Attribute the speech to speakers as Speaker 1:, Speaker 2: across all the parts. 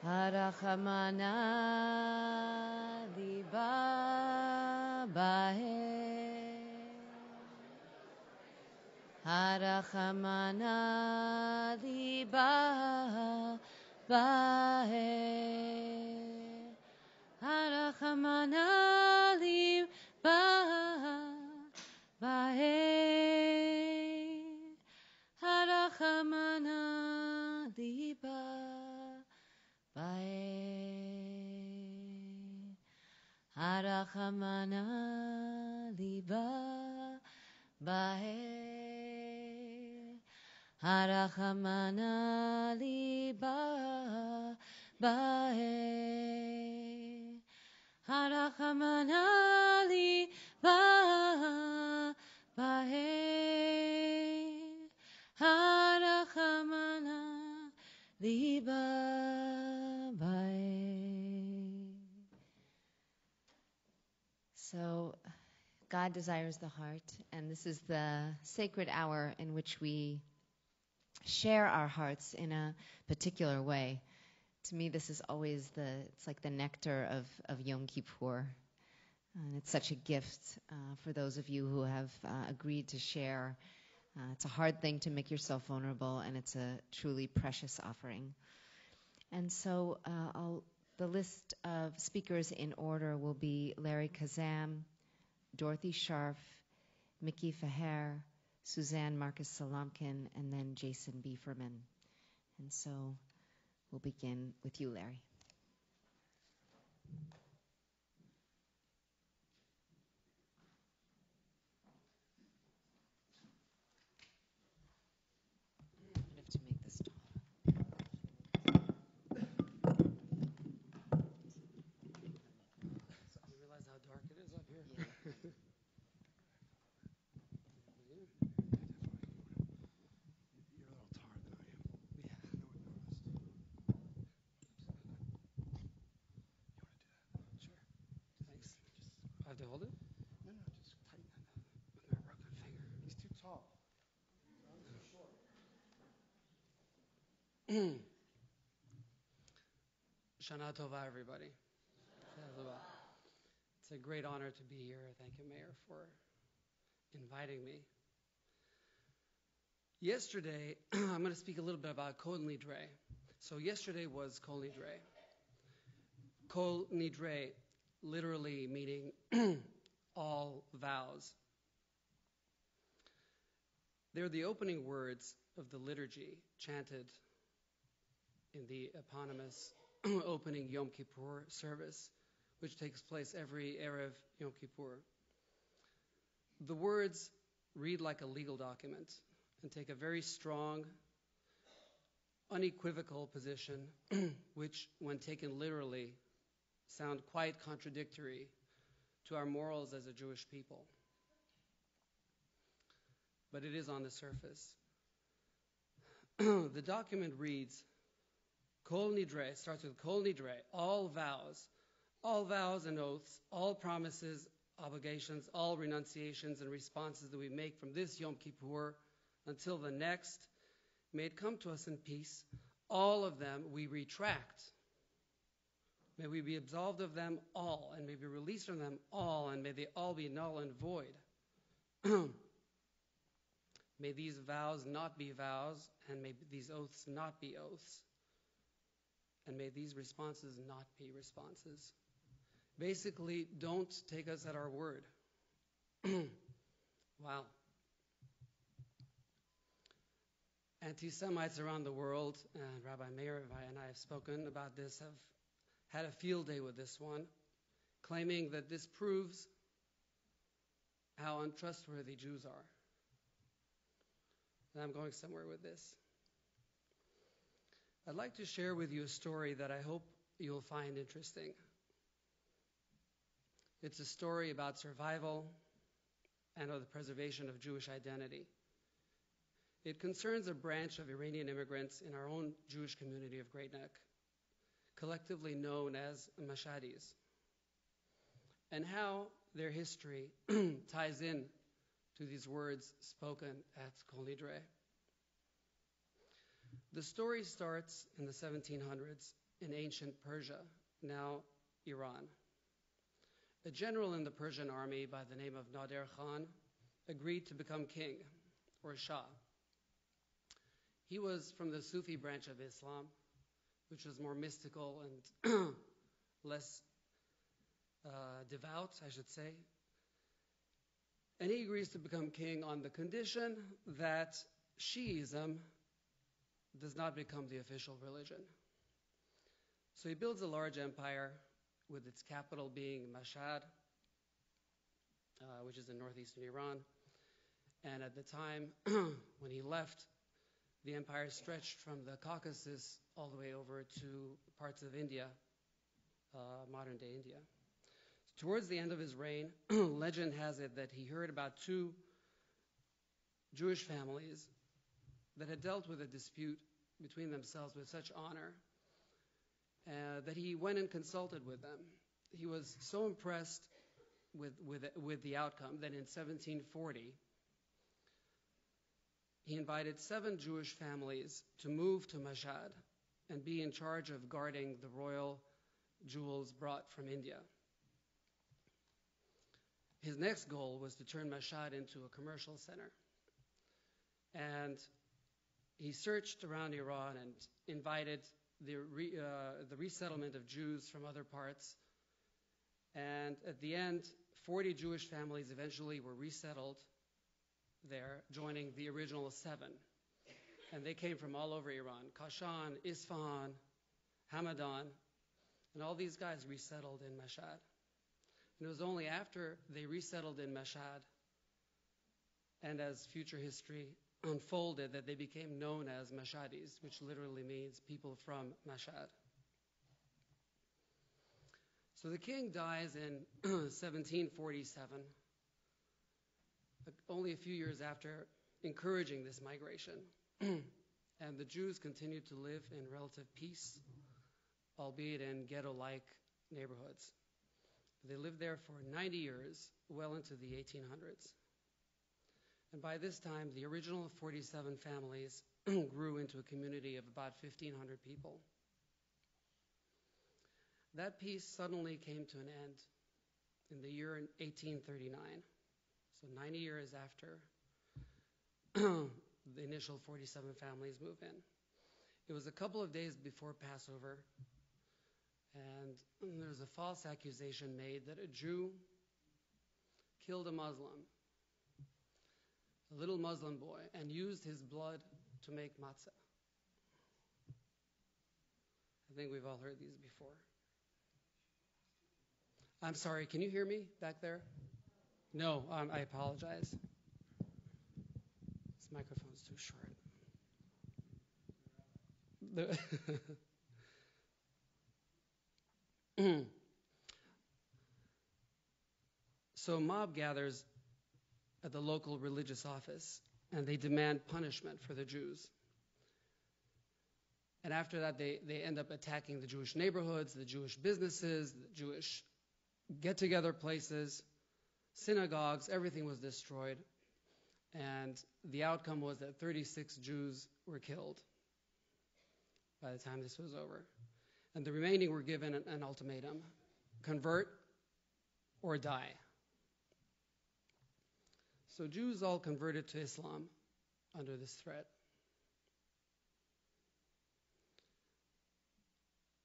Speaker 1: Harachamana liba bahe. Harachamana liba bahe. Harachamana liba bahe. Harachamana liba bahe. Harachamana liba bahe. Harachamana liba bahe. Harachamana liba bahe. Harachamana liba bahe. So, God desires the heart, and this is the sacred hour in which we share our hearts in a particular way. To me, this is always it's like the nectar of Yom Kippur. And it's such a gift for those of you who have agreed to share. It's a hard thing to make yourself vulnerable, and it's a truly precious offering. And so the list of speakers in order will be Larry Kazam, Dorothy Scharf, Mickey Faher, Suzanne Marcus Salamkin, and then Jason Bieferman. And so we'll begin with you, Larry. I have to make this taller.
Speaker 2: You realize how dark it is up here?
Speaker 1: Yeah.
Speaker 2: You're a little taller than I am. Yeah, no one noticed. You want to do that? Sure. Thanks. I have to hold it? No, just tighten it with my broken finger. He's too tall. I'm too short. Shana Tova, everybody. Shana Tova. It's a great honor to be here. Thank you, Mayor, for inviting me. Yesterday, I'm going to speak a little bit about Kol Nidre. So yesterday was Kol Nidre. Kol Nidre, literally meaning all vows. They're the opening words of the liturgy chanted in the eponymous opening Yom Kippur service, which takes place every Erev Yom Kippur. The words read like a legal document and take a very strong, unequivocal position, which, when taken literally, sound quite contradictory to our morals as a Jewish people. But it is on the surface. The document reads, Kol Nidre, starts with Kol Nidre, all vows and oaths, all promises, obligations, all renunciations and responses that we make from this Yom Kippur until the next, may it come to us in peace. All of them we retract. May we be absolved of them all, and may we be released from them all, and may they all be null and void. May these vows not be vows, and may these oaths not be oaths, and may these responses not be responses. Basically, don't take us at our word. Wow. Anti-Semites around the world, and Rabbi Meir and I have spoken about this, have had a field day with this one, claiming that this proves how untrustworthy Jews are. And I'm going somewhere with this. I'd like to share with you a story that I hope you'll find interesting. It's a story about survival and of the preservation of Jewish identity. It concerns a branch of Iranian immigrants in our own Jewish community of Great Neck, collectively known as Mashadis, and how their history ties in to these words spoken at Kol Nidre. The story starts in the 1700s in ancient Persia, now Iran. A general in the Persian army by the name of Nadir Khan agreed to become king, or Shah. He was from the Sufi branch of Islam, which was more mystical and less devout, I should say. And he agrees to become king on the condition that Shi'ism does not become the official religion. So he builds a large empire with its capital being Mashhad, which is in northeastern Iran. And at the time when he left, the empire stretched from the Caucasus all the way over to parts of India, modern-day India. Towards the end of his reign, legend has it that he heard about two Jewish families that had dealt with a dispute between themselves with such honor that he went and consulted with them. He was so impressed with the outcome that in 1740, he invited 7 Jewish families to move to Mashhad and be in charge of guarding the royal jewels brought from India. His next goal was to turn Mashhad into a commercial center. And he searched around Iran and invited the resettlement of Jews from other parts. And at the end, 40 Jewish families eventually were resettled there, joining the original 7. And they came from all over Iran: Kashan, Isfahan, Hamadan, and all these guys resettled in Mashhad. And it was only after they resettled in Mashhad, and as future history unfolded, that they became known as Mashhadis, which literally means people from Mashhad. So the king dies in 1747, only a few years after encouraging this migration. And the Jews continued to live in relative peace, albeit in ghetto-like neighborhoods. They lived there for 90 years, well into the 1800s. And by this time, the original 47 families grew into a community of about 1,500 people. That peace suddenly came to an end in the year 1839, so 90 years after the initial 47 families moved in. It was a couple of days before Passover, and there was a false accusation made that a Jew killed a Muslim, a little Muslim boy, and used his blood to make matzah. I think we've all heard these before. I'm sorry, can you hear me back there? No, I apologize. This microphone's too short. So a mob gathers at the local religious office, and they demand punishment for the Jews. And after that, they end up attacking the Jewish neighborhoods, the Jewish businesses, the Jewish get-together places, synagogues. Everything was destroyed. And the outcome was that 36 Jews were killed by the time this was over. And the remaining were given an ultimatum: convert or die. So Jews all converted to Islam under this threat.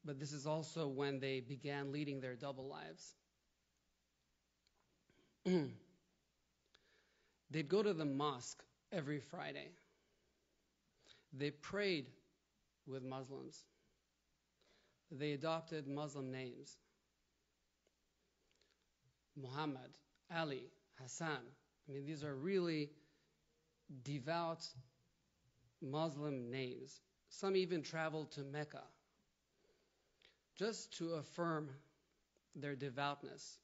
Speaker 2: But this is also when they began leading their double lives. They'd go to the mosque every Friday. They prayed with Muslims. They adopted Muslim names: Muhammad, Ali, Hassan. I mean, these are really devout Muslim names. Some even traveled to Mecca just to affirm their devoutness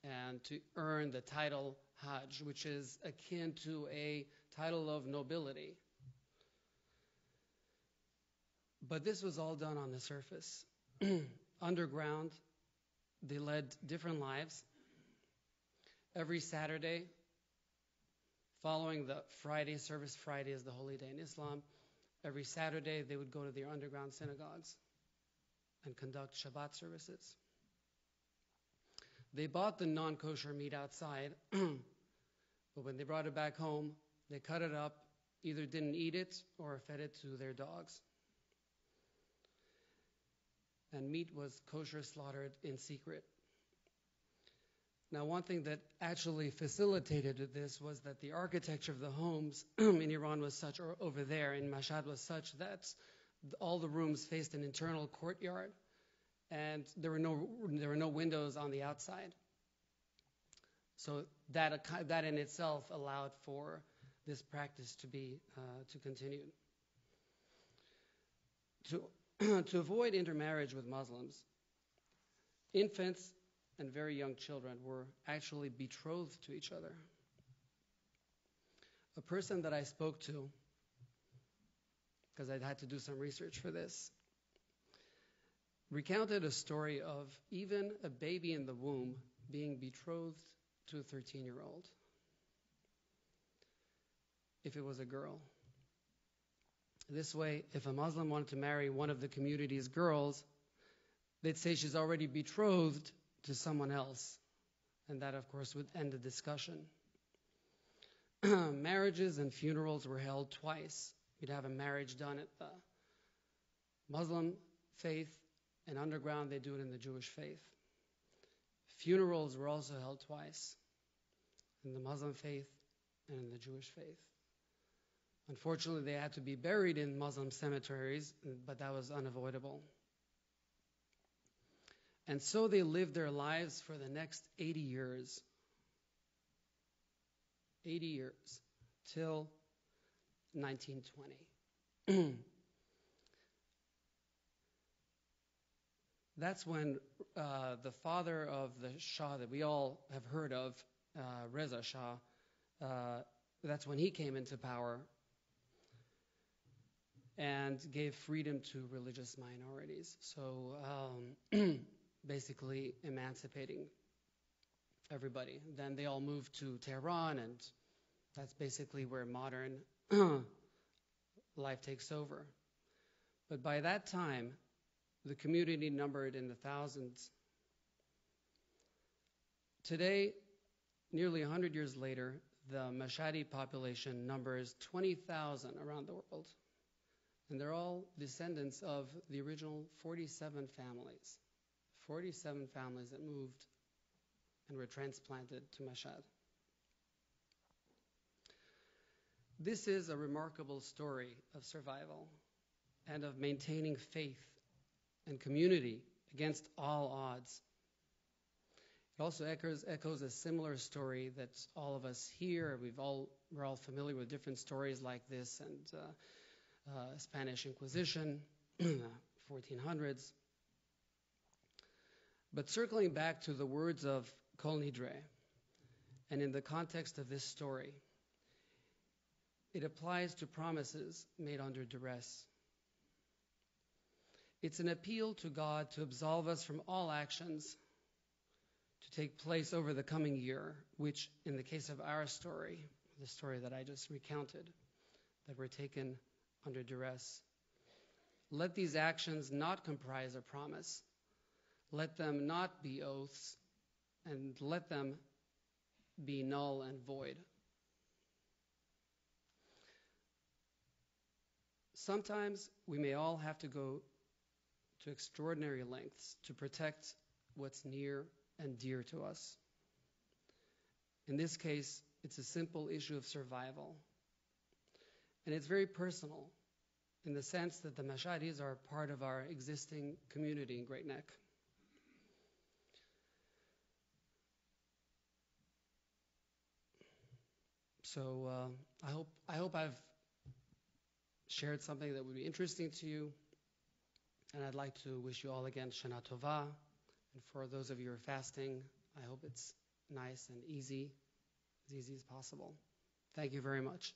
Speaker 2: and to earn the title Hajj, which is akin to a title of nobility. But this was all done on the surface. Underground, they led different lives. Every Saturday, following the Friday service, Friday is the holy day in Islam, Every Saturday, they would go to their underground synagogues and conduct Shabbat services. They bought the non-kosher meat outside, but when they brought it back home, they cut it up, either didn't eat it or fed it to their dogs. And meat was kosher slaughtered in secret. Now, one thing that actually facilitated this was that the architecture of the homes in Iran was such, or over there in Mashhad was such, that all the rooms faced an internal courtyard, and there were no windows on the outside. So that in itself allowed for this practice to continue. To avoid intermarriage with Muslims, infants and very young children were actually betrothed to each other. A person that I spoke to, because I'd had to do some research for this, recounted a story of even a baby in the womb being betrothed to a 13-year-old, if it was a girl. This way, if a Muslim wanted to marry one of the community's girls, they'd say she's already betrothed to someone else. And that, of course, would end the discussion. Marriages and funerals were held twice. You'd have a marriage done at the Muslim faith, and underground they do it in the Jewish faith. Funerals were also held twice, in the Muslim faith and in the Jewish faith. Unfortunately, they had to be buried in Muslim cemeteries, but that was unavoidable. And so they lived their lives for the next 80 years. 80 years, till 1920. That's when the father of the Shah that we all have heard of, Reza Shah, that's when he came into power and gave freedom to religious minorities. So basically emancipating everybody. Then they all moved to Tehran, and that's basically where modern life takes over. But by that time, the community numbered in the thousands. Today, nearly 100 years later, the Mashhadi population numbers 20,000 around the world. And they're all descendants of the original 47 families. 47 families that moved and were transplanted to Mashhad. This is a remarkable story of survival and of maintaining faith and community against all odds. It also echoes a similar story that all of us hear. We're all familiar with different stories like this, and Spanish Inquisition, 1400s. But circling back to the words of Kol Nidre, and in the context of this story, it applies to promises made under duress. It's an appeal to God to absolve us from all actions to take place over the coming year, which in the case of our story, the story that I just recounted, that were taken under duress. Let these actions not comprise a promise. Let them not be oaths, and let them be null and void. Sometimes we may all have to go to extraordinary lengths to protect what's near and dear to us. In this case, it's a simple issue of survival. And it's very personal in the sense that the Mashhadis are part of our existing community in Great Neck. So I hope I've shared something that would be interesting to you. And I'd like to wish you all again Shana Tova. And for those of you who are fasting, I hope it's nice and easy as possible. Thank you very much.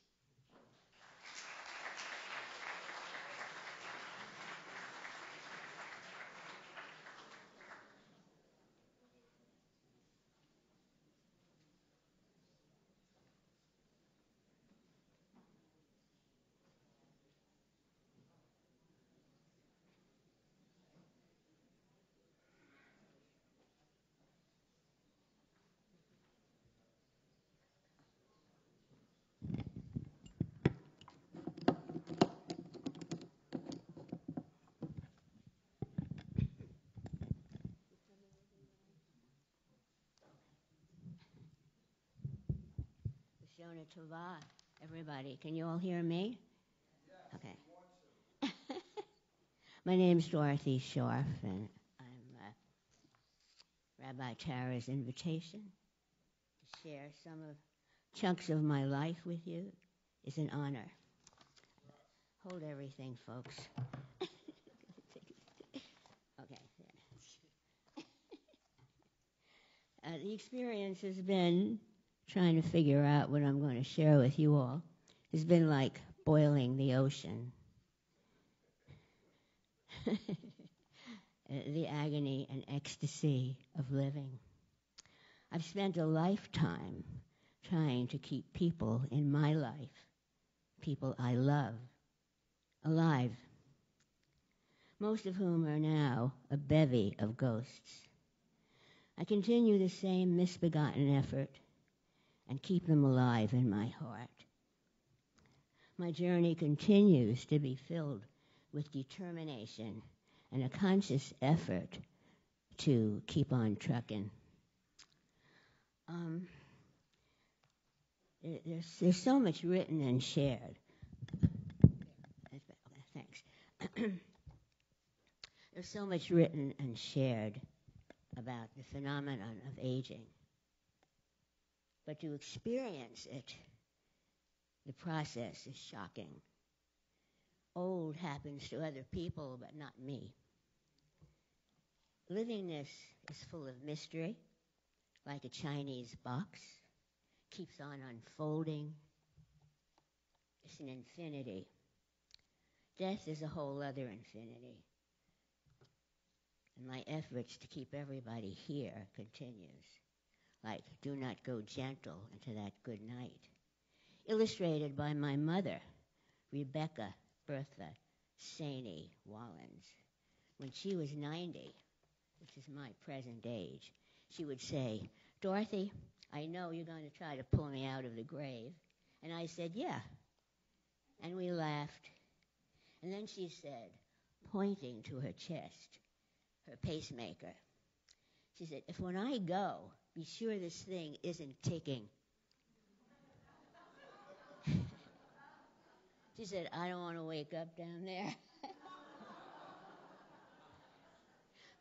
Speaker 3: Shona Tova, everybody. Can you all hear me? Okay. My name's Dorothy Scharf, and I'm Rabbi Tara's invitation to share some of chunks of my life with you is an honor. Hold everything, folks. Okay. The experience has been trying to figure out what I'm going to share with you all. It's been like boiling the ocean. The agony and ecstasy of living. I've spent a lifetime trying to keep people in my life, people I love, alive, most of whom are now a bevy of ghosts. I continue the same misbegotten effort and keep them alive in my heart. My journey continues to be filled with determination and a conscious effort to keep on trucking. There's so much written and shared. Thanks. There's so much written and shared about the phenomenon of aging. But to experience it, the process is shocking. Old happens to other people, but not me. Livingness is full of mystery, like a Chinese box, keeps on unfolding. It's an infinity. Death is a whole other infinity. And my efforts to keep everybody here continues, like do not go gentle into that good night. Illustrated by my mother, Rebecca Bertha Saney Wallens. When she was 90, which is my present age, she would say, Dorothy, I know you're going to try to pull me out of the grave. And I said, yeah. And we laughed. And then she said, pointing to her chest, her pacemaker, she said, if when I go, be sure this thing isn't ticking. She said, I don't want to wake up down there.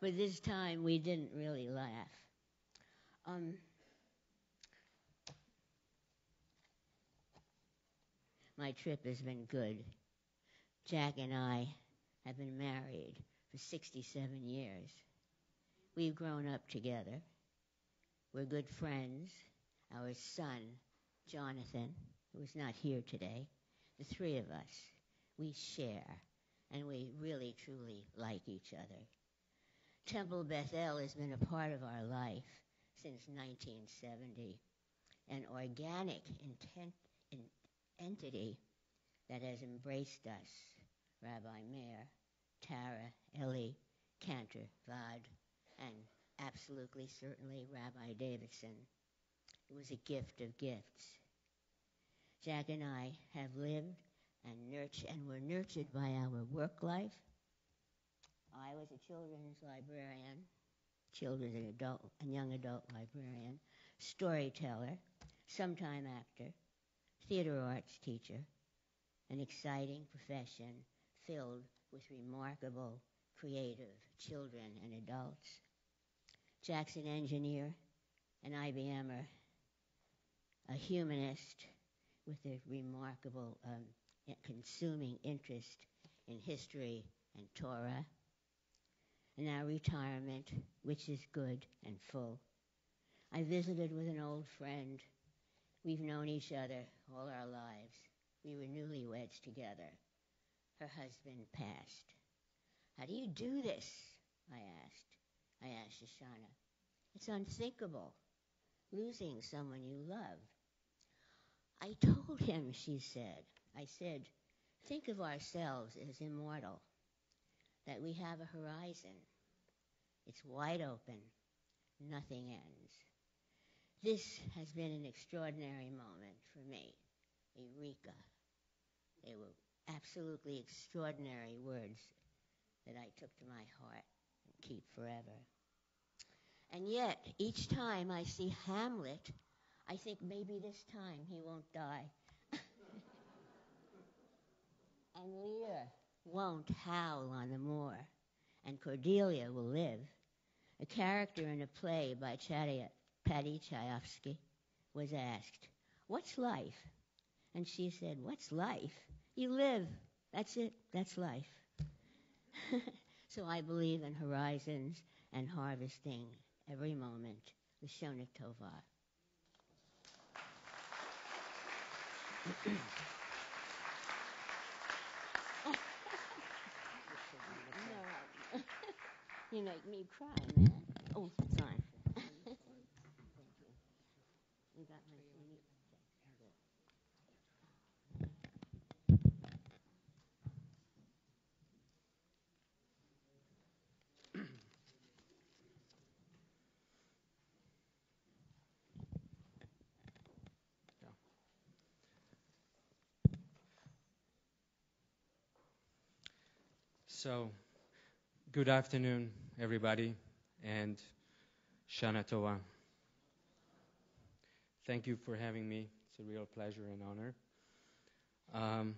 Speaker 3: But this time we didn't really laugh. My trip has been good. Jack and I have been married for 67 years. We've grown up together. We're good friends. Our son, Jonathan, who is not here today, the three of us, we share, and we really, truly like each other. Temple Beth-El has been a part of our life since 1970, an organic entity that has embraced us, Rabbi Meir, Tara, Ellie, Cantor, Vad, and absolutely, certainly, Rabbi Davidson. It was a gift of gifts. Jack and I have lived and were nurtured by our work life. I was a children's librarian, children's and young adult librarian, storyteller, sometime actor, theater arts teacher, an exciting profession filled with remarkable, creative children and adults. Jack's an engineer, an IBMer, a humanist with a remarkable consuming interest in history and Torah, and now retirement, which is good and full. I visited with an old friend. We've known each other all our lives. We were newlyweds together. Her husband passed. How do you do this? I asked Shoshana. It's unthinkable, losing someone you love. I told him, she said. I said, think of ourselves as immortal, that we have a horizon. It's wide open. Nothing ends. This has been an extraordinary moment for me. Eureka. They were absolutely extraordinary words that I took to my heart and keep forever. And yet, each time I see Hamlet, I think maybe this time he won't die. And Lear won't howl on the moor. And Cordelia will live. A character in a play by Paddy Chayefsky was asked, "What's life?" And she said, "What's life? You live. That's it. That's life." So I believe in horizons and harvesting every moment. L'shona tova. No. You make me cry, man. Oh, fine. You got my CD?
Speaker 4: So, good afternoon, everybody, and Shana Tova. Thank you for having me. It's a real pleasure and honor.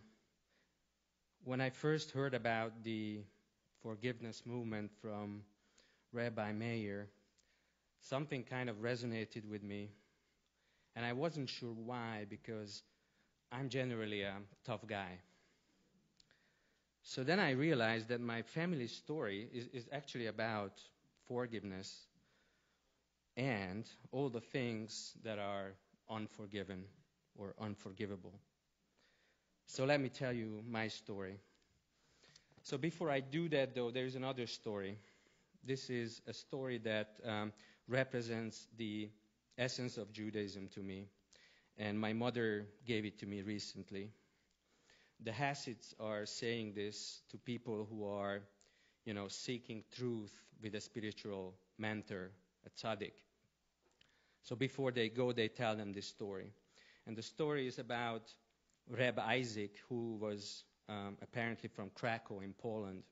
Speaker 4: When I first heard about the forgiveness movement from Rabbi Meir, something kind of resonated with me, and I wasn't sure why, because I'm generally a tough guy. So then I realized that my family story is actually about forgiveness and all the things that are unforgiven or unforgivable. So let me tell you my story. So before I do that, though, there's another story. This is a story that represents the essence of Judaism to me, and my mother gave it to me recently. The Hasids are saying this to people who are, seeking truth with a spiritual mentor, a tzaddik. So before they go, they tell them this story. And the story is about Reb Isaac, who was apparently from Krakow in Poland.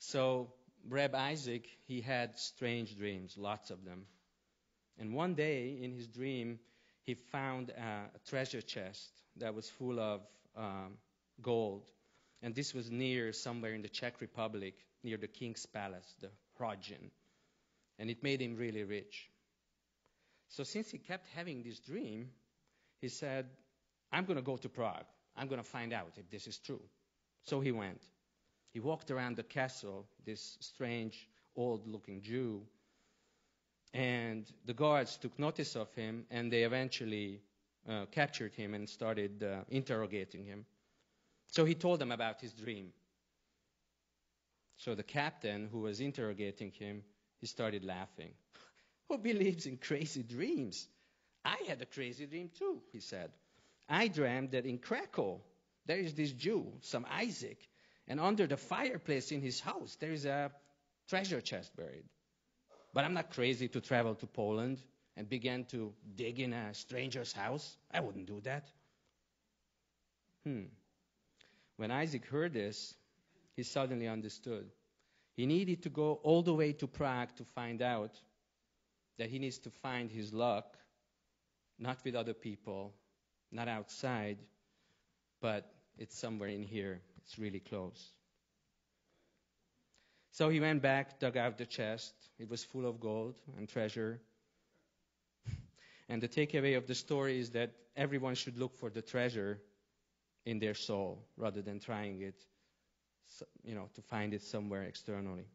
Speaker 4: So Reb Isaac, he had strange dreams, lots of them. And one day in his dream, he found a treasure chest that was full of gold. And this was somewhere in the Czech Republic, near the king's palace, the Hrodin. And it made him really rich. So since he kept having this dream, he said, "I'm going to go to Prague. I'm going to find out if this is true." So he went. He walked around the castle, this strange, old-looking Jew. And the guards took notice of him, and they eventually captured him and started interrogating him. So he told them about his dream. So the captain who was interrogating him, he started laughing. "Who believes in crazy dreams? I had a crazy dream too," he said. "I dreamed that in Krakow there is this Jew, some Isaac, and under the fireplace in his house there is a treasure chest buried. But I'm not crazy to travel to Poland and begin to dig in a stranger's house. I wouldn't do that." When Isaac heard this, he suddenly understood. He needed to go all the way to Prague to find out that he needs to find his luck, not with other people, not outside, but it's somewhere in here. It's really close. So he went back, dug out the chest. It was full of gold and treasure. And the takeaway of the story is that everyone should look for the treasure in their soul rather than trying it, to find it somewhere externally.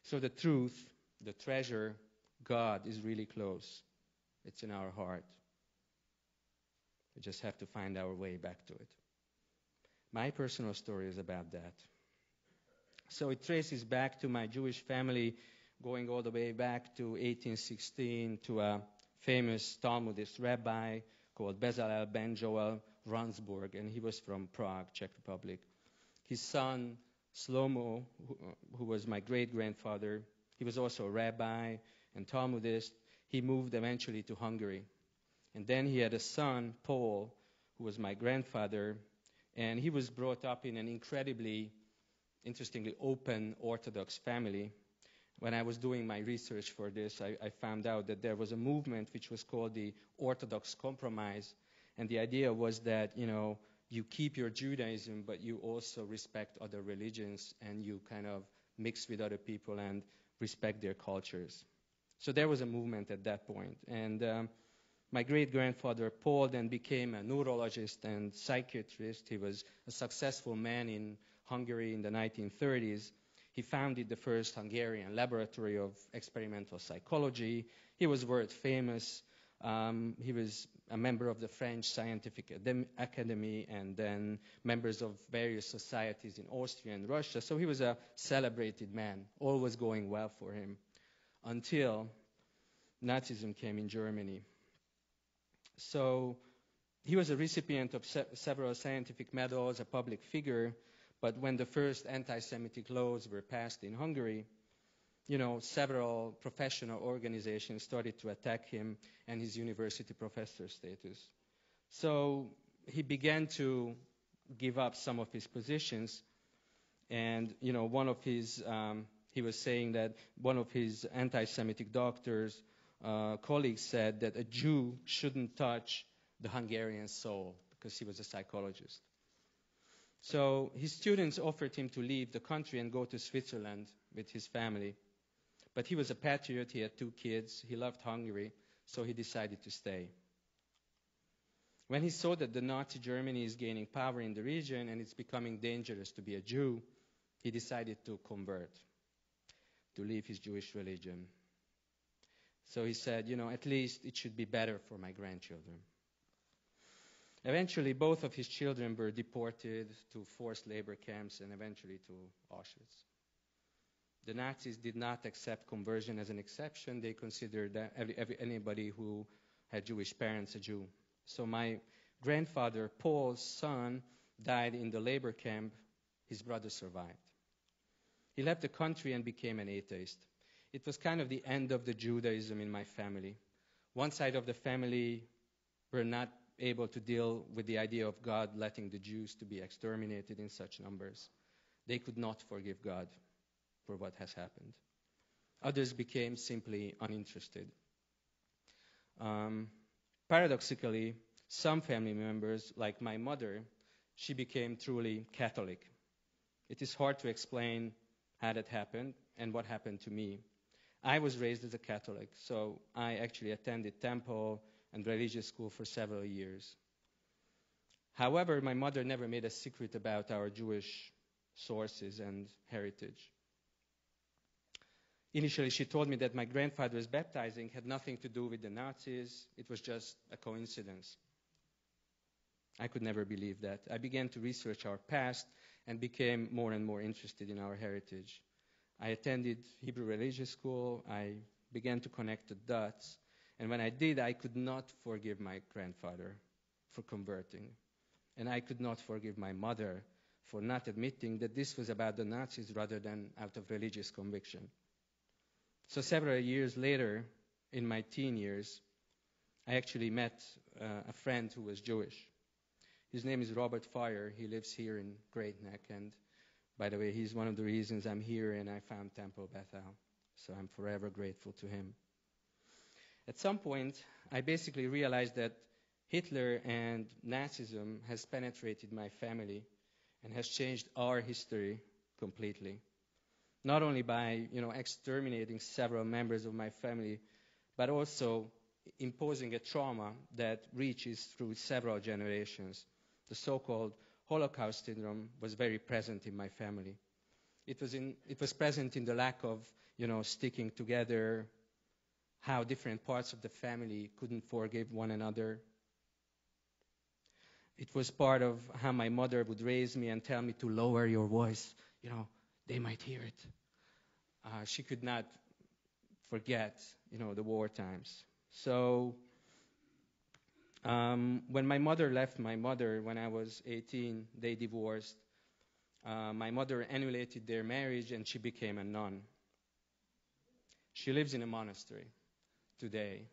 Speaker 4: So the truth, the treasure, God is really close. It's in our heart. We just have to find our way back to it. My personal story is about that. So it traces back to my Jewish family, going all the way back to 1816 to a famous Talmudist rabbi called Beth-El ben Joel Ransburg, and he was from Prague, Czech Republic. His son, Shlomo, who was my great-grandfather, he was also a rabbi and Talmudist. He moved eventually to Hungary. And then he had a son, Paul, who was my grandfather, and he was brought up in an incredibly, interestingly, open Orthodox family. when I was doing my research for this, I found out that there was a movement which was called the Orthodox Compromise. And the idea was that, you keep your Judaism, but you also respect other religions, and you kind of mix with other people and respect their cultures. So there was a movement at that point. And my great-grandfather, Paul, then became a neurologist and psychiatrist. He was a successful man in Hungary in the 1930s. He founded the first Hungarian laboratory of experimental psychology. He was world famous. He was a member of the French Scientific Academy and then members of various societies in Austria and Russia. So he was a celebrated man. All was going well for him until Nazism came in Germany. So he was a recipient of several scientific medals, a public figure, but when the first anti-Semitic laws were passed in Hungary, several professional organizations started to attack him and his university professor status. So he began to give up some of his positions, and he was saying that one of his anti-Semitic doctors colleagues said that a Jew shouldn't touch the Hungarian soul, because he was a psychologist. So his students offered him to leave the country and go to Switzerland with his family. But he was a patriot, he had 2 kids, he loved Hungary, so he decided to stay. When he saw that the Nazi Germany is gaining power in the region and it's becoming dangerous to be a Jew, he decided to convert, to leave his Jewish religion. So he said, at least it should be better for my grandchildren. Eventually, both of his children were deported to forced labor camps and eventually to Auschwitz. The Nazis did not accept conversion as an exception. They considered that anybody who had Jewish parents a Jew. So my grandfather, Paul's son, died in the labor camp. His brother survived. He left the country and became an atheist. It was kind of the end of the Judaism in my family. One side of the family were not able to deal with the idea of God letting the Jews to be exterminated in such numbers. They could not forgive God for what has happened. Others became simply uninterested. Paradoxically, some family members, like my mother, she became truly Catholic. It is hard to explain how that happened and what happened to me. I was raised as a Catholic, so I actually attended temple and religious school for several years. However, my mother never made a secret about our Jewish sources and heritage. Initially, she told me that my grandfather's baptizing had nothing to do with the Nazis. It was just a coincidence. I could never believe that. I began to research our past and became more and more interested in our heritage. I attended Hebrew religious school. I began to connect the dots. And when I did, I could not forgive my grandfather for converting. And I could not forgive my mother for not admitting that this was about the Nazis rather than out of religious conviction. So several years later, in my teen years, I actually met a friend who was Jewish. His name is Robert Fire. He lives here in Great Neck. And by the way, he's one of the reasons I'm here and I found Temple Beth-El. So I'm forever grateful to him. At some point, I basically realized that Hitler and Nazism has penetrated my family and has changed our history completely. Not only by, exterminating several members of my family, but also imposing a trauma that reaches through several generations. The so-called Holocaust syndrome was very present in my family. It was present in the lack of, sticking together, how different parts of the family couldn't forgive one another. It was part of how my mother would raise me and tell me to lower your voice. They might hear it. She could not forget, the war times. So when my mother left my mother when I was 18, they divorced. My mother annullated their marriage and she became a nun. She lives in a monastery today.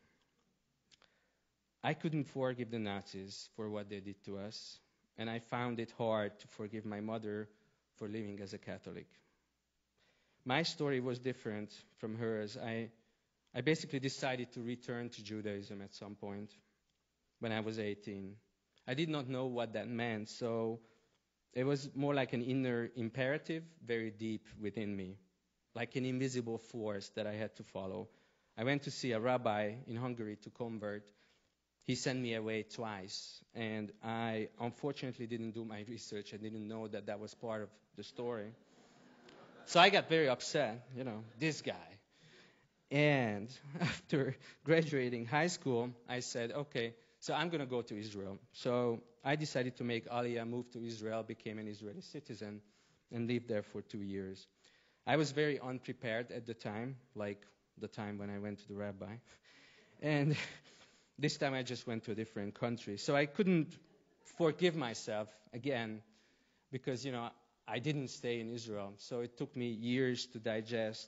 Speaker 4: I couldn't forgive the Nazis for what they did to us, and I found it hard to forgive my mother for living as a Catholic. my story was different from hers. I basically decided to return to Judaism at some point when I was 18. I did not know what that meant, so it was more like an inner imperative, very deep within me, like an invisible force that I had to follow. I went to see a rabbi in Hungary to convert. He sent me away twice, and I unfortunately didn't do my research. I didn't know that that was part of the story. So I got very upset, this guy. And after graduating high school, I said, okay, so I'm going to go to Israel. So I decided to make Aliyah, move to Israel, became an Israeli citizen, and lived there for 2 years. I was very unprepared at the time, like the time when I went to the rabbi. And this time I just went to a different country. So I couldn't forgive myself again because, I didn't stay in Israel. So it took me years to digest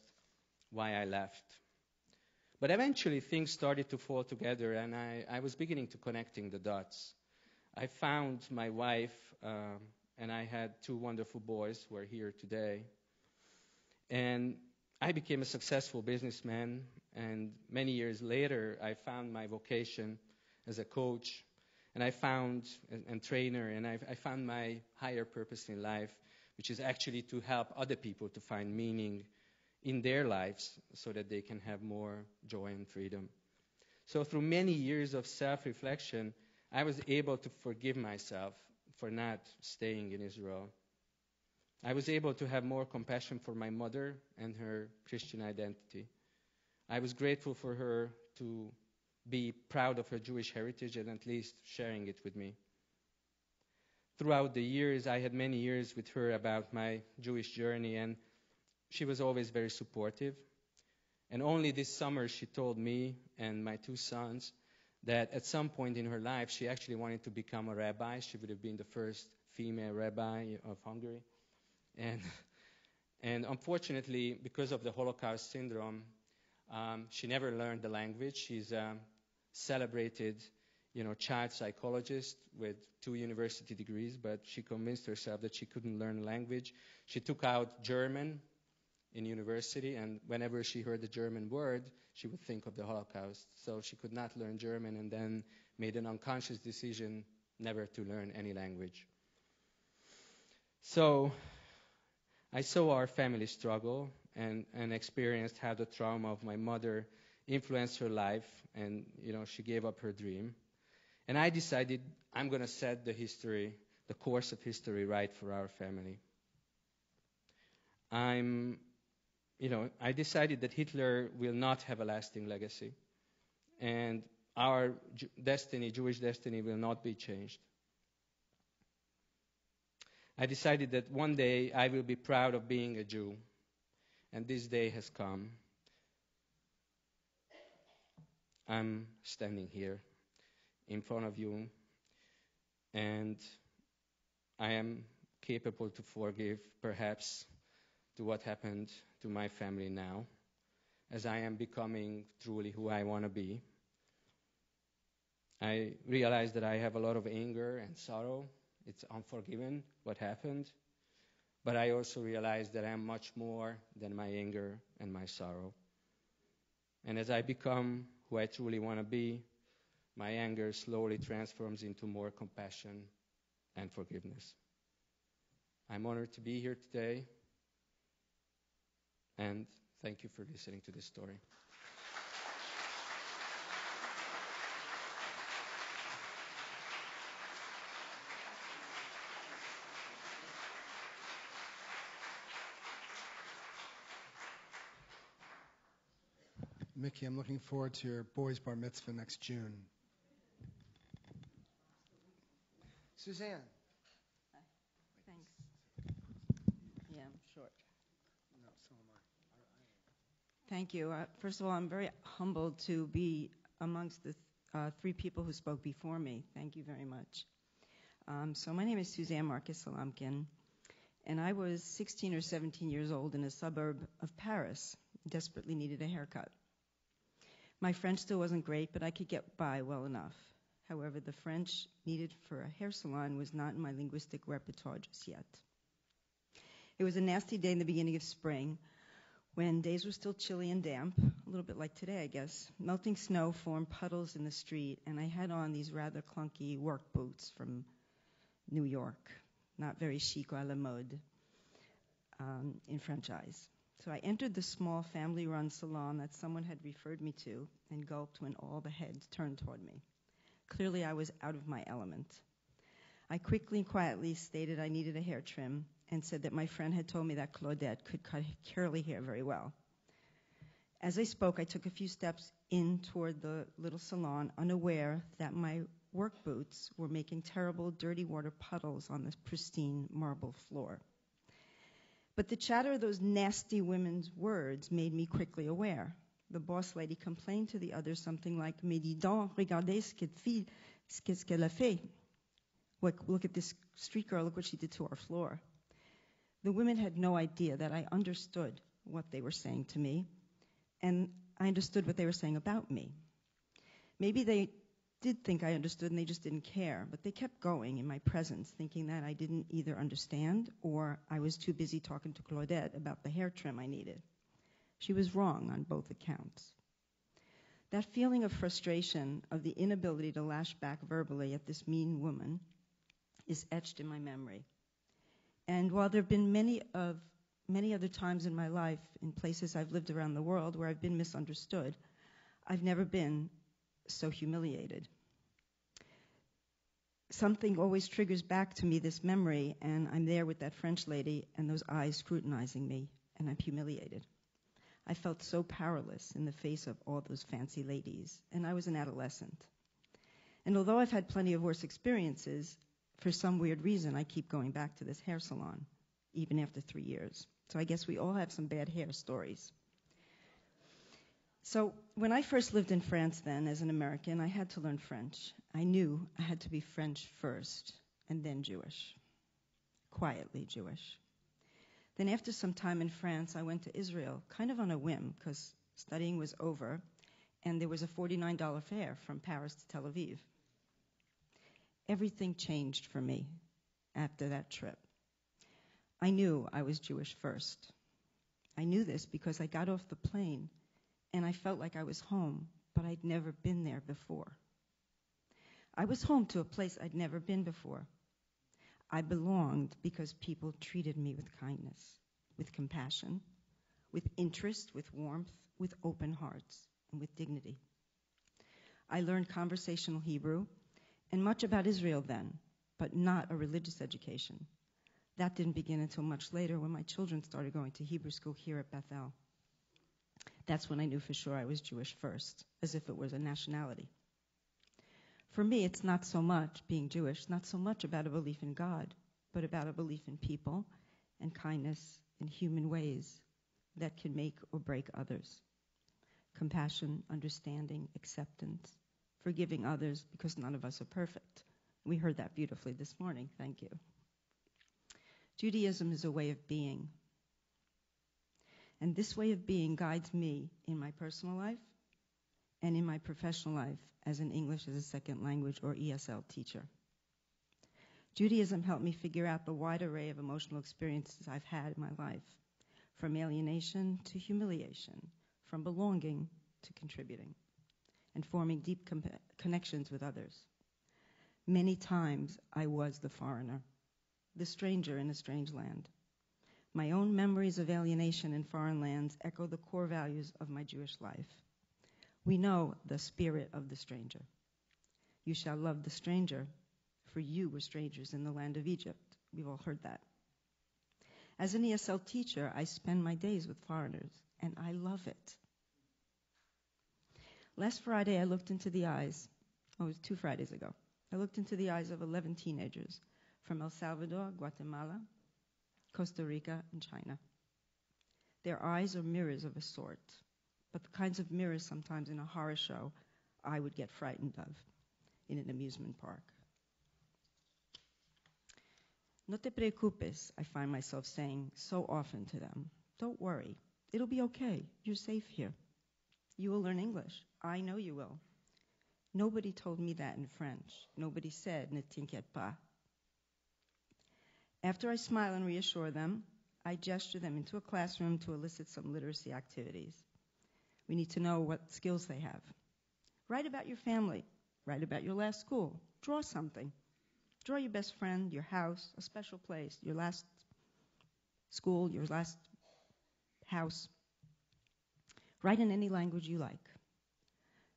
Speaker 4: why I left. But eventually things started to fall together, and I was beginning to connecting the dots. I found my wife, and I had 2 wonderful boys who are here today. And I became a successful businessman, and many years later, I found my vocation as a coach, and I found and trainer, and I found my higher purpose in life, which is actually to help other people to find meaning in their lives so that they can have more joy and freedom. So through many years of self-reflection, I was able to forgive myself for not staying in Israel. I was able to have more compassion for my mother and her Christian identity. I was grateful for her to be proud of her Jewish heritage and at least sharing it with me. Throughout the years, I had many years with her about my Jewish journey, and she was always very supportive. And only this summer she told me and my 2 sons that at some point in her life she actually wanted to become a rabbi. She would have been the first female rabbi of Hungary. And unfortunately, because of the Holocaust syndrome, she never learned the language. She's a celebrated, child psychologist with 2 university degrees, but she convinced herself that she couldn't learn the language. She took out German in university, and whenever she heard the German word, she would think of the Holocaust. So she could not learn German, and then made an unconscious decision never to learn any language. So I saw our family struggle and experienced how the trauma of my mother influenced her life, and she gave up her dream. And I decided I'm going to set the course of history right for our family. I decided that Hitler will not have a lasting legacy, and our Jewish destiny, will not be changed. I decided that one day I will be proud of being a Jew, and this day has come. I'm standing here in front of you, and I am capable to forgive, perhaps, to what happened to my family now, as I am becoming truly who I want to be. I realize that I have a lot of anger and sorrow. It's unforgiven what happened. But I also realize that I am much more than my anger and my sorrow. And as I become who I truly want to be, my anger slowly transforms into more compassion and forgiveness. I'm honored to be here today, and thank you for listening to this story.
Speaker 5: Mickey, I'm looking forward to your boys' bar mitzvah next June. Suzanne.
Speaker 6: Thanks. Yeah, I'm short.
Speaker 5: No, so am I.
Speaker 6: Thank you. First of all, I'm very humbled to be amongst the 3 people who spoke before me. Thank you very much. So my name is Suzanne Marcus Salamkin, and I was 16 or 17 years old in a suburb of Paris, desperately needed a haircut. My French still wasn't great, but I could get by well enough. However, the French needed for a hair salon was not in my linguistic repertoire just yet. It was a nasty day in the beginning of spring When days were still chilly and damp, a little bit like today, I guess, melting snow formed puddles in the street, and I had on these rather clunky work boots from New York, not very chic or à la mode in French eyes. So I entered the small family-run salon that someone had referred me to and gulped when all the heads turned toward me. Clearly, I was out of my element. I quickly and quietly stated I needed a hair trim and said that my friend had told me that Claudette could cut curly hair very well. As I spoke, I took a few steps in toward the little salon, unaware that my work boots were making terrible dirty water puddles on the pristine marble floor. But the chatter of those nasty women's words made me quickly aware. The boss lady complained to the others something like, "Mais dis donc, regardez ce qu'elle a fait. Look at this street girl, look what she did to our floor." The women had no idea that I understood what they were saying to me, and I understood what they were saying about me. Maybe they did think I understood and they just didn't care, but they kept going in my presence, thinking that I didn't either understand or I was too busy talking to Claudette about the hair trim I needed. She was wrong on both accounts. That feeling of frustration, of the inability to lash back verbally at this mean woman, is etched in my memory. And while there have been many other times in my life, in places I've lived around the world where I've been misunderstood, I've never been so humiliated. Something always triggers back to me this memory, and I'm there with that French lady and those eyes scrutinizing me, and I'm humiliated. I felt so powerless in the face of all those fancy ladies, and I was an adolescent. And although I've had plenty of worse experiences, for some weird reason, I keep going back to this hair salon, even after 3 years. So I guess we all have some bad hair stories. So when I first lived in France then, as an American, I had to learn French. I knew I had to be French first, and then Jewish. Quietly Jewish. Then after some time in France, I went to Israel, kind of on a whim, because studying was over, and there was a $49 fare from Paris to Tel Aviv. Everything changed for me after that trip. I knew I was Jewish first. I knew this because I got off the plane and I felt like I was home, but I'd never been there before. I was home to a place I'd never been before. I belonged because people treated me with kindness, with compassion, with interest, with warmth, with open hearts, and with dignity. I learned conversational Hebrew and much about Israel then, but not a religious education. That didn't begin until much later when my children started going to Hebrew school here at Beth-El. That's when I knew for sure I was Jewish first, as if it was a nationality. For me, it's not so much, being Jewish, not so much about a belief in God, but about a belief in people and kindness and human ways that can make or break others. Compassion, understanding, acceptance, forgiving others because none of us are perfect. We heard that beautifully this morning. Thank you. Judaism is a way of being. And this way of being guides me in my personal life and in my professional life as an English as a second language or ESL teacher. Judaism helped me figure out the wide array of emotional experiences I've had in my life, from alienation to humiliation, from belonging to contributing, and forming deep connections with others. Many times I was the foreigner, the stranger in a strange land. My own memories of alienation in foreign lands echo the core values of my Jewish life. We know the spirit of the stranger. You shall love the stranger, for you were strangers in the land of Egypt. We've all heard that. As an ESL teacher, I spend my days with foreigners, and I love it. Last Friday, I looked into the eyes, it was 2 Fridays ago. I looked into the eyes of 11 teenagers from El Salvador, Guatemala, Costa Rica, and China. Their eyes are mirrors of a sort, but the kinds of mirrors sometimes in a horror show I would get frightened of in an amusement park. No te preocupes, I find myself saying so often to them. Don't worry. It'll be okay. You're safe here. You will learn English. I know you will. Nobody told me that in French. Nobody said, ne t'inquiète pas. After I smile and reassure them, I gesture them into a classroom to elicit some literacy activities. We need to know what skills they have. Write about your family. Write about your last school. Draw something. Draw your best friend, your house, a special place, your last school, your last house. Write in any language you like.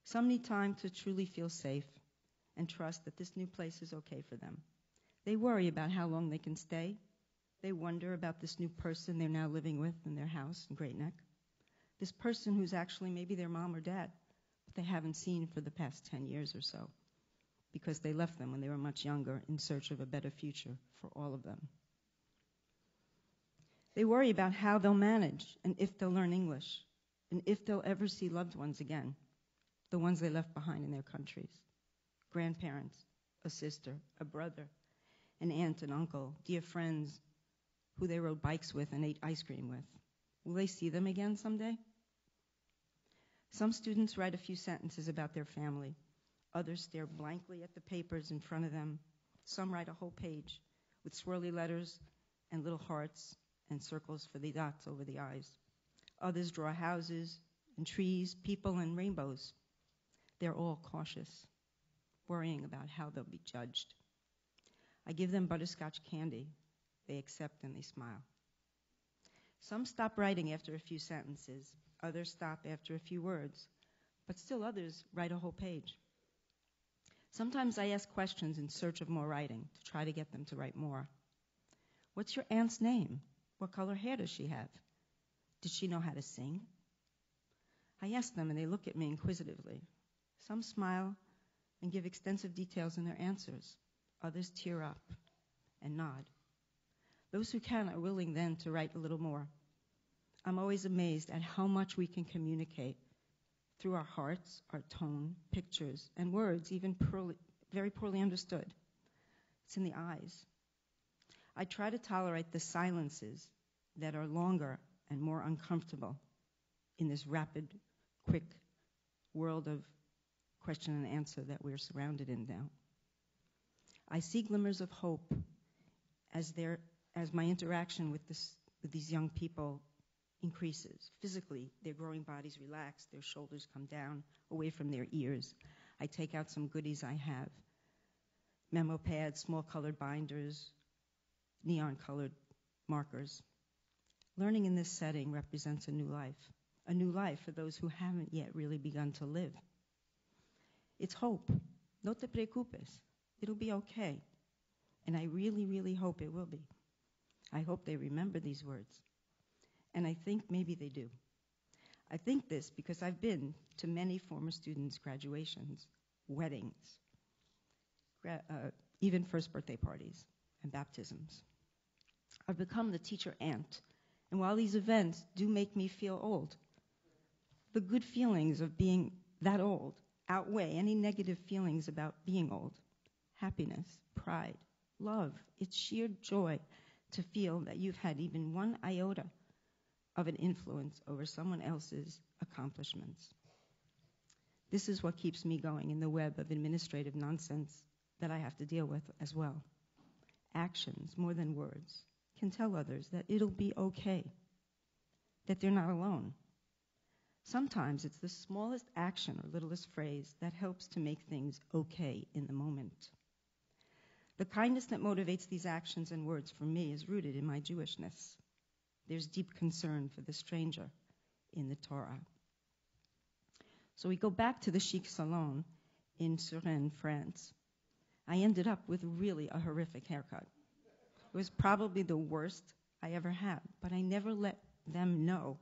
Speaker 6: Some need time to truly feel safe and trust that this new place is okay for them. They worry about how long they can stay. They wonder about this new person they're now living with in their house in Great Neck. This person who's actually maybe their mom or dad, but they haven't seen for the past 10 years or so because they left them when they were much younger in search of a better future for all of them. They worry about how they'll manage and if they'll learn English and if they'll ever see loved ones again, the ones they left behind in their countries. Grandparents, a sister, a brother, an aunt and uncle, dear friends who they rode bikes with and ate ice cream with. Will they see them again someday? Some students write a few sentences about their family. Others stare blankly at the papers in front of them. Some write a whole page with swirly letters and little hearts and circles for the dots over the eyes. Others draw houses and trees, people and rainbows. They're all cautious, worrying about how they'll be judged. I give them butterscotch candy. They accept and they smile. Some stop writing after a few sentences. Others stop after a few words. But still others write a whole page. Sometimes I ask questions in search of more writing to try to get them to write more. What's your aunt's name? What color hair does she have? Did she know how to sing? I ask them and they look at me inquisitively. Some smile and give extensive details in their answers. Others tear up and nod. Those who can are willing then to write a little more. I'm always amazed at how much we can communicate through our hearts, our tone, pictures, and words, even very poorly understood. It's in the eyes. I try to tolerate the silences that are longer and more uncomfortable in this rapid, quick world of question and answer that we're surrounded in now. I see glimmers of hope as my interaction with these young people increases. Physically, their growing bodies relax, their shoulders come down away from their ears. I take out some goodies I have. Memo pads, small colored binders, neon colored markers. Learning in this setting represents a new life for those who haven't yet really begun to live. It's hope. No te preocupes. It'll be okay. And I really, really hope it will be. I hope they remember these words. And I think maybe they do. I think this because I've been to many former students' graduations, weddings, even first birthday parties and baptisms. I've become the teacher aunt. And while these events do make me feel old, the good feelings of being that old outweigh any negative feelings about being old. Happiness, pride, love. It's sheer joy to feel that you've had even one iota of an influence over someone else's accomplishments. This is what keeps me going in the web of administrative nonsense that I have to deal with as well. Actions, more than words, can tell others that it'll be okay, that they're not alone. Sometimes it's the smallest action or littlest phrase that helps to make things okay in the moment. The kindness that motivates these actions and words for me is rooted in my Jewishness. There's deep concern for the stranger in the Torah. So we go back to the chic salon in Suresnes, France. I ended up with really a horrific haircut. It was probably the worst I ever had, but I never let them know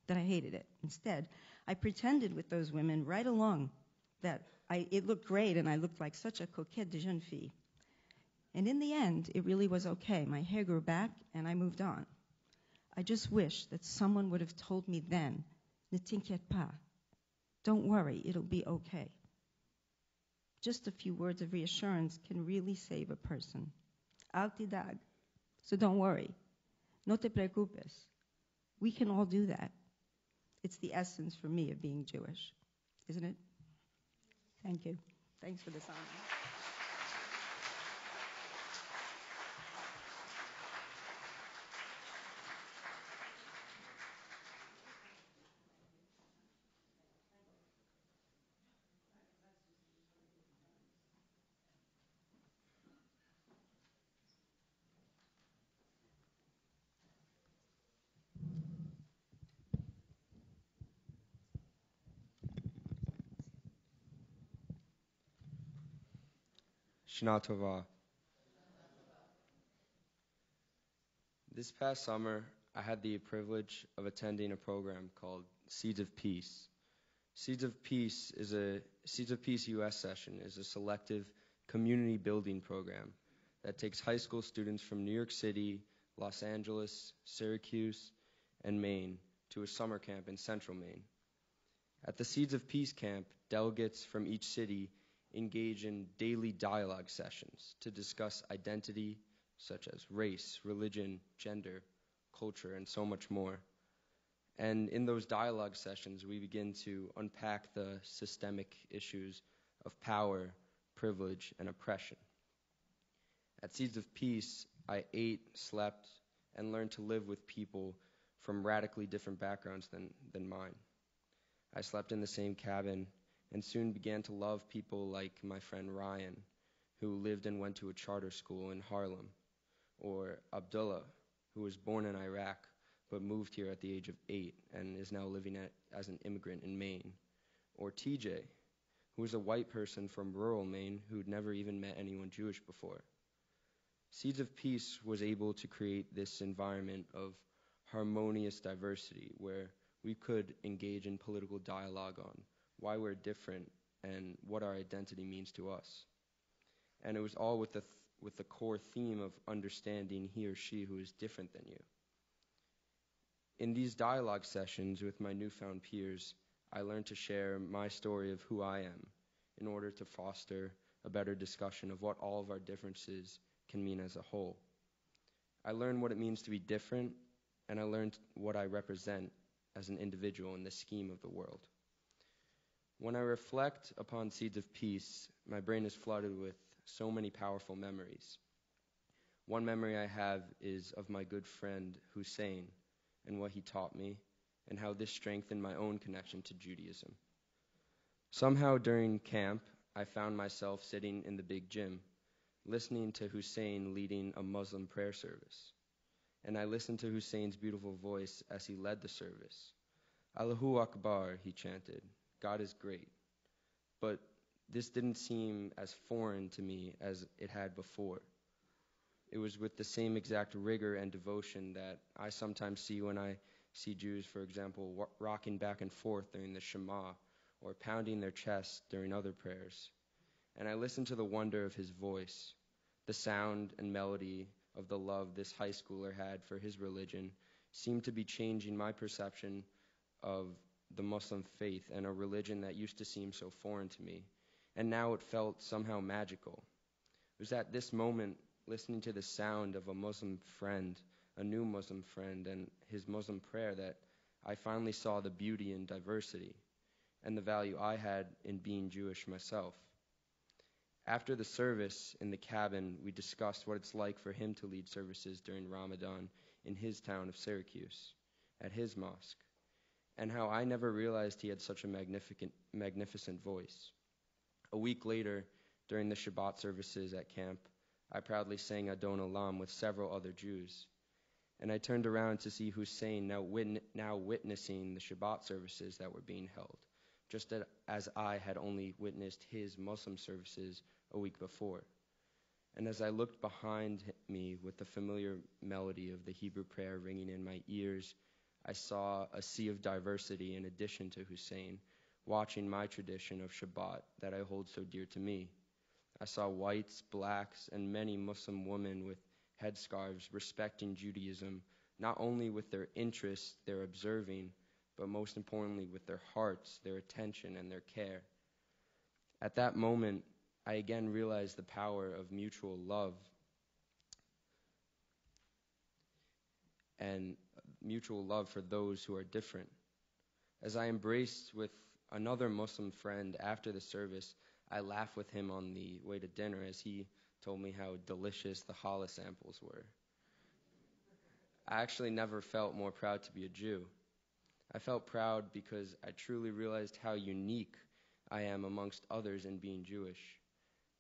Speaker 6: that I hated it. Instead, I pretended with those women right along that it looked great and I looked like such a coquette de jeune fille. And in the end, it really was okay. My hair grew back and I moved on. I just wish that someone would have told me then, ne t'inquiète pas, don't worry, it'll be okay. Just a few words of reassurance can really save a person. Al tidag, so don't worry. No te preocupes. We can all do that. It's the essence for me of being Jewish, isn't it? Thank you. Thanks for this honor.
Speaker 7: Shana Tova. This past summer, I had the privilege of attending a program called Seeds of Peace. Seeds of Peace US session is a selective community building program that takes high school students from New York City, Los Angeles, Syracuse, and Maine to a summer camp in central Maine. At the Seeds of Peace camp, delegates from each city engage in daily dialogue sessions to discuss identity, such as race, religion, gender, culture, and so much more. And in those dialogue sessions, we begin to unpack the systemic issues of power, privilege, and oppression. At Seeds of Peace, I ate, slept, and learned to live with people from radically different backgrounds than mine. I slept in the same cabin and soon began to love people like my friend Ryan, who lived and went to a charter school in Harlem, or Abdullah, who was born in Iraq but moved here at the age of 8 and is now living as an immigrant in Maine, or TJ, who was a white person from rural Maine who'd never even met anyone Jewish before. Seeds of Peace was able to create this environment of harmonious diversity where we could engage in political dialogue on why we're different and what our identity means to us. And it was all with the core theme of understanding he or she who is different than you. In these dialogue sessions with my newfound peers, I learned to share my story of who I am in order to foster a better discussion of what all of our differences can mean as a whole. I learned what it means to be different, and I learned what I represent as an individual in the scheme of the world. When I reflect upon Seeds of Peace, my brain is flooded with so many powerful memories. One memory I have is of my good friend Hussein and what he taught me, and how this strengthened my own connection to Judaism. Somehow during camp, I found myself sitting in the big gym, listening to Hussein leading a Muslim prayer service. And I listened to Hussein's beautiful voice as he led the service. Allahu Akbar, he chanted. God is great. But this didn't seem as foreign to me as it had before. It was with the same exact rigor and devotion that I sometimes see when I see Jews, for example, rocking back and forth during the Shema or pounding their chest during other prayers. And I listen to the wonder of his voice, the sound and melody of the love this high schooler had for his religion seemed to be changing my perception of the Muslim faith and a religion that used to seem so foreign to me. And now it felt somehow magical. It was at this moment, listening to the sound of a Muslim friend, a new Muslim friend, and his Muslim prayer that I finally saw the beauty in diversity and the value I had in being Jewish myself. After the service in the cabin, we discussed what it's like for him to lead services during Ramadan in his town of Syracuse, at his mosque, and how I never realized he had such a magnificent voice. A week later, during the Shabbat services at camp, I proudly sang Adon Olam with several other Jews. And I turned around to see Hussein now witnessing the Shabbat services that were being held, just as I had only witnessed his Muslim services a week before. And as I looked behind me with the familiar melody of the Hebrew prayer ringing in my ears, I saw a sea of diversity in addition to Hussein, watching my tradition of Shabbat that I hold so dear to me. I saw whites, blacks, and many Muslim women with headscarves respecting Judaism, not only with their interests, their observing, but most importantly with their hearts, their attention, and their care. At that moment, I again realized the power of mutual love and mutual love for those who are different. As I embraced with another Muslim friend after the service, I laughed with him on the way to dinner as he told me how delicious the challah samples were. I actually never felt more proud to be a Jew. I felt proud because I truly realized how unique I am amongst others in being Jewish.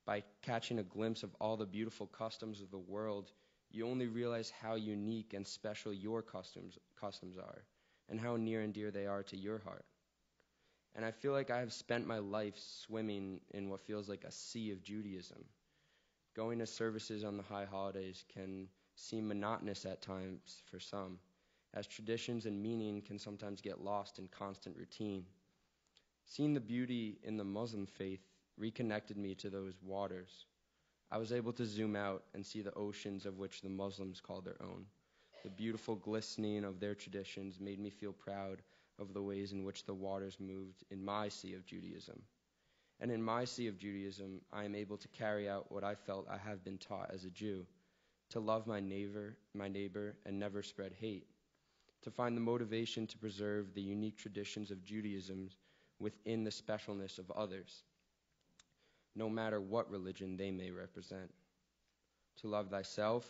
Speaker 7: By catching a glimpse of all the beautiful customs of the world, you only realize how unique and special your customs are, and how near and dear they are to your heart. And I feel like I have spent my life swimming in what feels like a sea of Judaism. Going to services on the high holidays can seem monotonous at times for some, as traditions and meaning can sometimes get lost in constant routine. Seeing the beauty in the Muslim faith reconnected me to those waters. I was able to zoom out and see the oceans of which the Muslims call their own. The beautiful glistening of their traditions made me feel proud of the ways in which the waters moved in my sea of Judaism. And in my sea of Judaism, I am able to carry out what I felt I have been taught as a Jew, to love my neighbor, and never spread hate, to find the motivation to preserve the unique traditions of Judaism within the specialness of others, no matter what religion they may represent, to love thyself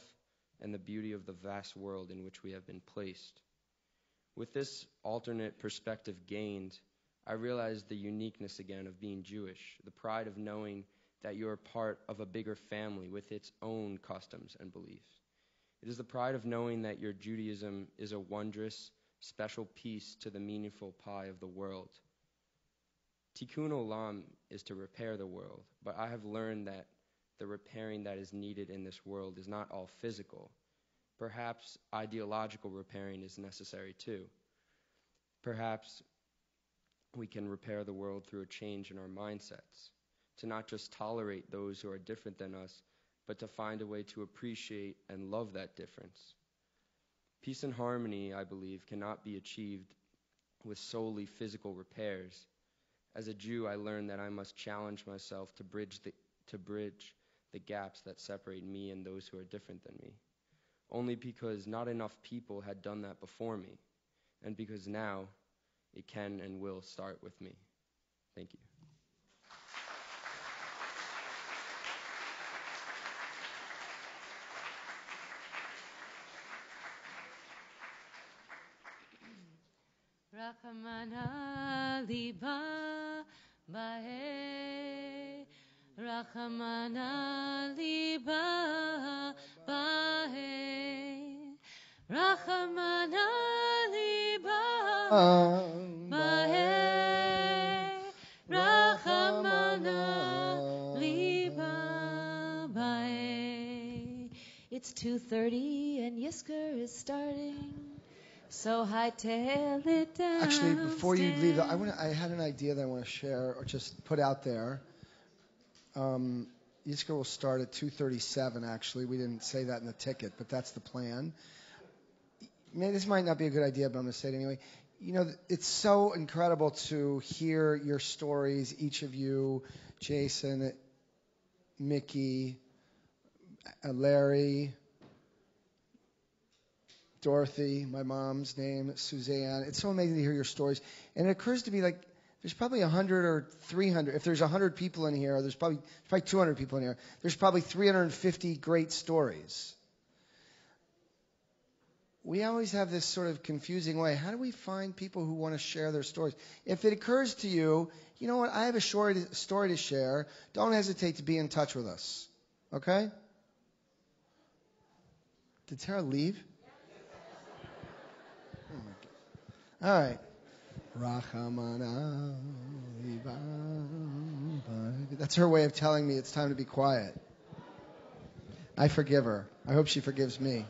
Speaker 7: and the beauty of the vast world in which we have been placed. With this alternate perspective gained, I realized the uniqueness again of being Jewish, the pride of knowing that you are part of a bigger family with its own customs and beliefs. It is the pride of knowing that your Judaism is a wondrous, special piece to the meaningful pie of the world. Tikkun Olam is to repair the world, but I have learned that the repairing that is needed in this world is not all physical. Perhaps ideological repairing is necessary too. Perhaps we can repair the world through a change in our mindsets, to not just tolerate those who are different than us, but to find a way to appreciate and love that difference. Peace and harmony, I believe, cannot be achieved with solely physical repairs. As a Jew, I learned that I must challenge myself to bridge the gaps that separate me and those who are different than me, only because not enough people had done that before me, and because now it can and will start with me. Thank you.
Speaker 1: Rachamana liba bae, Rachamana liba bae, Rachamana liba bae, Rachamana liba bae. It's 2:30 and Yizkor is starting. So hightail it down.
Speaker 5: Actually, before you leave, I had an idea that I want to share or just put out there. Yizkor will start at 2:37. Actually, we didn't say that in the ticket, but that's the plan. Maybe this might not be a good idea, but I'm going to say it anyway. You know, it's so incredible to hear your stories, each of you, Jason, Mickey, Larry, Dorothy, my mom's name, Suzanne. It's so amazing to hear your stories. And it occurs to me, like, there's probably 100 or 300. If there's 100 people in here, there's probably 200 people in here. There's probably 350 great stories. We always have this sort of confusing way. How do we find people who want to share their stories? If it occurs to you, you know what, I have a short story to share, don't hesitate to be in touch with us. Okay? Did Tara leave? Oh my God. All right. Rachamana. That's her way of telling me it's time to be quiet. I forgive her. I hope she forgives me.